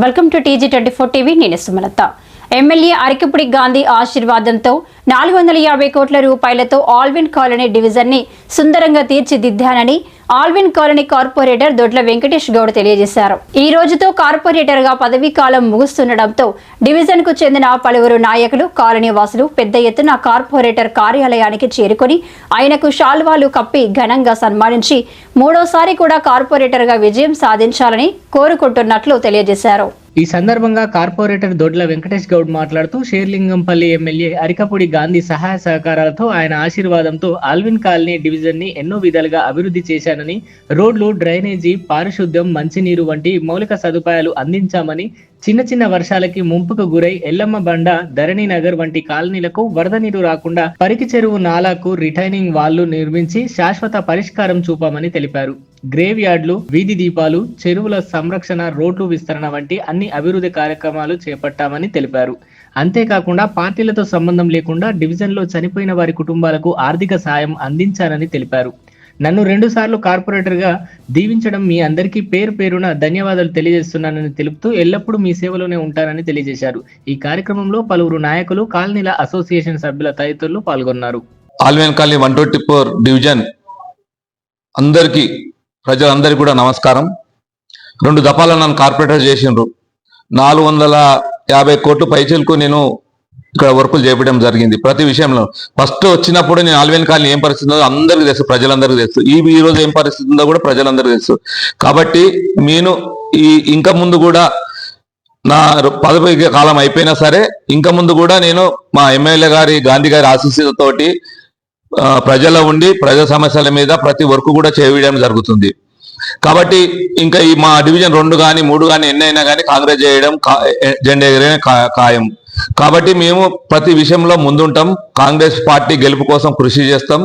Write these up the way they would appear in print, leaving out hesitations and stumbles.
Welcome to TG24 TV. నేను Sumalatha. MLA Arikapudi Gandhi ఆశీర్వాదంతో 450 కోట్ల రూపాయలతో ఆల్విన్ కాలనీ డివిజన్ ని సుందరంగా తీర్చిదిద్దానని ఆల్విన్ కాలనీ కార్పొరేటర్ దొడ్ల వెంకటేష్ గౌడ్ తెలియజేశారు. ఈ రోజుతో కార్పొరేటర్ గా పదవీ కాలం ముగుస్తుండటంతో డివిజన్ కు చెందిన పలువురు నాయకులు, కాలనీ వాసులు పెద్ద ఎత్తున కార్పొరేటర్ కార్యాలయానికి చేరుకొని ఆయనకు శాల్వాలు కప్పి ఘనంగా సన్మానించి మూడోసారి కూడా కార్పొరేటర్ గా విజయం సాధించాలని కోరుకుంటున్నట్లు తెలియజేశారు. ఈ సందర్భంగా కార్పొరేటర్ దొడ్ల వెంకటేష్ గౌడ్ మాట్లాడుతూ షేర్లింగంపల్లి ఎమ్మెల్యే అరికపుడి గాంధీ సహాయ సహకారాలతో ఆయన ఆశీర్వాదంతో ఆల్విన్ కాలనీ డివిజన్ ని ఎన్నో విధాలుగా అభివృద్ధి చేశానని, రోడ్లు, డ్రైనేజీ, పారిశుద్ధ్యం, మంచినీరు వంటి మౌలిక సదుపాయాలు అందించామని, చిన్న చిన్న వర్షాలకి ముంపుకు గురై ఎల్లమ్మ బండ, ధరణి నగర్ వంటి కాలనీలకు వరద నీరు రాకుండా పరికి చెరువు నాలాకు రిటైనింగ్ వాళ్లు నిర్మించి శాశ్వత పరిష్కారం చూపామని తెలిపారు. గ్రేవ్ యార్డ్లు, వీధి దీపాలు, చెరువుల సంరక్షణ, రోడ్లు విస్తరణ వంటి అన్ని అభివృద్ధి కార్యక్రమాలు చేపట్టామని తెలిపారు. అంతేకాకుండా పార్టీలతో సంబంధం లేకుండా డివిజన్ లో చనిపోయిన వారి కుటుంబాలకు ఆర్థిక సాయం అందించారని తెలిపారు. నన్ను 2 సార్లు కార్పొరేటర్ గా దీవించడం మీ అందరికీ పేరు పేరున ధన్యవాదాలు తెలియజేస్తున్నానని తెలుపుతూ ఎల్లప్పుడూ మీ సేవలోనే ఉంటానని తెలియజేశారు. ఈ కార్యక్రమంలో పలువురు నాయకులు, కాలనీల అసోసియేషన్ సభ్యుల తదితరులు పాల్గొన్నారు. ఆల్విన్ కాలనీ 124 డివిజన్ అందరికీ, ప్రజలందరికీ కూడా నమస్కారం. 2 దఫాలు నన్ను కార్పొరేటర్ చేసిండ్రు. 450 కోట్లు పైచలకు నేను ఇక్కడ వర్కులు చేపట్టడం జరిగింది. ప్రతి విషయంలో ఫస్ట్ వచ్చినప్పుడు నేను ఆల్విన్ కాలనీ ఏం పరిస్థితి ఉందో అందరికీ తెలుసు, ప్రజలందరికీ తెలుసు. ఈ రోజు ఏం పరిస్థితి ఉందో కూడా ప్రజలందరికీ తెలుసు. కాబట్టి నేను ఇంకా ముందు కూడా నా పదవి కాలం అయిపోయినా సరే ఇంకా ముందు కూడా నేను మా ఎమ్మెల్యే గారి, గాంధీ గారి ఆశీస్సులతోటి ప్రజల్లో ఉండి ప్రజా సమస్యల మీద ప్రతి వర్క్ కూడా చేయడం జరుగుతుంది. కాబట్టి ఇంకా ఈ మా డివిజన్ 2 కానీ 3 కానీ ఎన్నైనా కానీ కాంగ్రెస్ చేయడం, జెండా ఎగరేయడం ఖాయం. కాబట్టి మేము ప్రతి విషయంలో ముందుంటాం. కాంగ్రెస్ పార్టీ గెలుపు కోసం కృషి చేస్తాం.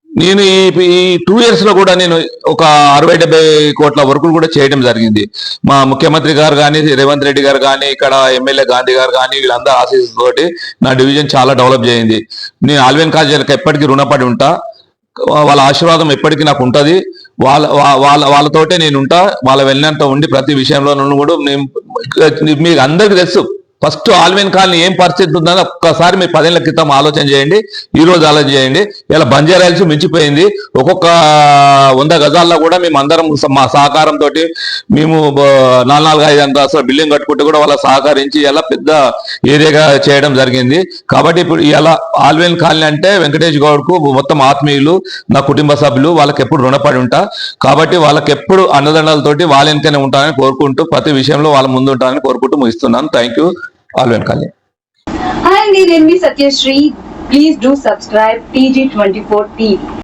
నేను ఈ 2 years లో కూడా నేను ఒక 60-70 కోట్ల వర్కులు కూడా చేయడం జరిగింది. మా ముఖ్యమంత్రి గారు కానీ, రేవంత్ రెడ్డి గారు కానీ, ఇక్కడ ఎమ్మెల్యే గాంధీ గారు కానీ, వీళ్ళందరూ ఆశీస్సుతోటి నా డివిజన్ చాలా డెవలప్ చేయింది. నేను ఆల్విన్ కాలనీకి ఎప్పటికీ రుణపడి ఉంటా. వాళ్ళ ఆశీర్వాదం ఎప్పటికీ నాకు ఉంటుంది. వాళ్ళతోటే నేను ఉంటా. వాళ్ళ వెళ్ళినంత ఉండి ప్రతి విషయంలో కూడా నేను, మీకు అందరికీ తెలుసు, ఫస్ట్ ఆల్విన్ కాలనీ ఏం పరిస్థితి ఉందని ఒక్కసారి మీరు 10 ఏళ్ల క్రితం ఆలోచన చేయండి, ఈ రోజు ఆలోచన చేయండి. ఇలా బంజారాల్సి మించిపోయింది. ఒక్కొక్క 100 గజాల్లో కూడా మేము అందరం మా సహకారంతో మేము 4-5 అంతస్తుల బిల్డింగ్ కట్టుకుంటూ కూడా వాళ్ళ సహకరించి ఇలా పెద్ద ఏరియాగా చేయడం జరిగింది. కాబట్టి ఇప్పుడు ఇలా ఆల్విన్ కాలనీ అంటే వెంకటేష్ గౌడ్కు మొత్తం ఆత్మీయులు, నా కుటుంబ సభ్యులు, వాళ్ళకి ఎప్పుడు రుణపడి ఉంటా. కాబట్టి వాళ్ళకి ఎప్పుడు అన్నదండలతోటి వాళ్ళ వెనకనే ఉంటానని కోరుకుంటూ ప్రతి విషయంలో వాళ్ళ ముందు ఉంటానని కోరుకుంటూ ముగిస్తున్నాను. Thank you. Alwyn colony. Hi, నేను మీ Satyasri. Please do subscribe TG24 TV.